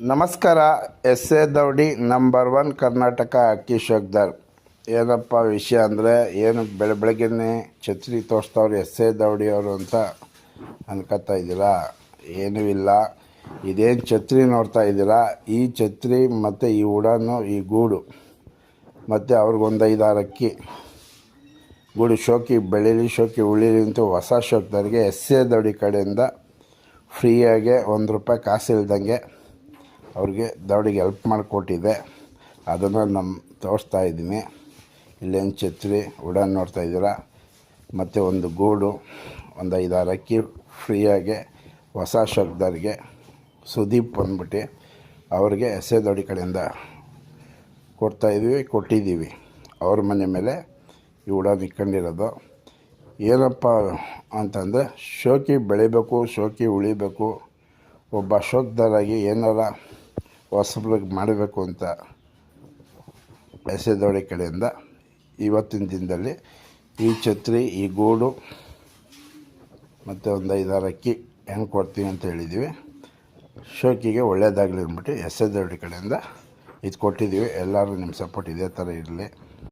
ನಮಸ್ಕಾರ. S A ದೌಡಿ number 1 Karnataka ಅಕ್ಕಿ ಶೋಕ್ದಾರ್. ಏನಪ್ಪ ವಿಷಯ ಅಂದರೆ, ಏನು ಬೆಳಗ್ಗೆನೇ ಛತ್ರಿ ತೋರಿಸ್ತವ್ರು ಎಸ್ ಎ ದೌಡಿ ಅವರು ಅಂತ ಅನ್ಕೋತಾ ಇದ್ದೀರಾ? ಏನೂ ಇಲ್ಲ. ಇದೇನು ಛತ್ರಿ ನೋಡ್ತಾ ಇದ್ದೀರಾ, ಈ ಛತ್ರಿ ಮತ್ತು ಈ ಉಡಾನು, ಈ ಗೂಡು ಮತ್ತು ಅವ್ರಿಗೊಂದು 5-6 ಅಕ್ಕಿ ಗೂಡು ಶೋಕಿ ಬೆಳೀಲಿ, ಶೋಕಿ ಉಳೀಲಿ ಅಂತ ಹೊಸ ಶೋಕ್ದಾರಿಗೆ ಎಸ್ ಎ ದೌಡಿ ಕಡೆಯಿಂದ ಫ್ರೀಯಾಗೆ ₹1 ಕಾಸು ಇಲ್ದಂಗೆ ಅವ್ರಿಗೆ ದೌಡಿಗೆ ಹೆಲ್ಪ್ ಮಾಡಿಕೊಟ್ಟಿದೆ. ಅದನ್ನು ತೋರಿಸ್ತಾ ಇದ್ದೀನಿ. ಇಲ್ಲೇನು ಛತ್ರಿ ಉಡಾನ್ ನೋಡ್ತಾ ಇದ್ದೀರಾ, ಮತ್ತು ಒಂದು ಗೂಡು, ಒಂದು 5-6 ಅಕ್ಕಿ ಫ್ರೀಯಾಗೆ ಹೊಸ ಶೋಕ್ದಾರಿಗೆ ಸುದೀಪ್ ಬಂದ್ಬಿಟ್ಟು ಅವ್ರಿಗೆ ಎಸ್ ಎ ದೌಡಿ ಕಡೆಯಿಂದ ಕೊಟ್ಟಿದ್ದೀವಿ. ಅವ್ರ ಮನೆ ಮೇಲೆ ಈ ಉಡಾನ್ ಇಟ್ಕೊಂಡಿರೋದು. ಏನಪ್ಪ ಅಂತಂದರೆ, ಶೋಕಿ ಬೆಳಿಬೇಕು, ಶೋಕಿ ಉಳಿಬೇಕು, ಒಬ್ಬ ಶೋಕ್ದಾರಾಗಿ ಏನಾರ ಹೊಸಬ್ರಿಗೆ ಮಾಡಬೇಕು ಅಂತ ಎಸ್ ಎ ದೌಡಿ ಕಡೆಯಿಂದ ಇವತ್ತಿನ ದಿನದಲ್ಲಿ ಈ ಛತ್ರಿ, ಈ ಗೂಡು ಮತ್ತು ಒಂದು 5-6 ಅಕ್ಕಿ ಹೆಂಗೆ ಕೊಡ್ತೀವಿ ಅಂತ ಹೇಳಿದ್ದೀವಿ. ಶೋಕಿಗೆ ಒಳ್ಳೆಯದಾಗಲಿ ಅಂದ್ಬಿಟ್ಟು ಎಸ್ ಎ ದೌಡಿ ಕಡೆಯಿಂದ ಇದು ಕೊಟ್ಟಿದ್ದೀವಿ. ಎಲ್ಲರೂ ನಿಮ್ಮ ಸಪೋರ್ಟ್ ಇದೇ ಥರ ಇರಲಿ.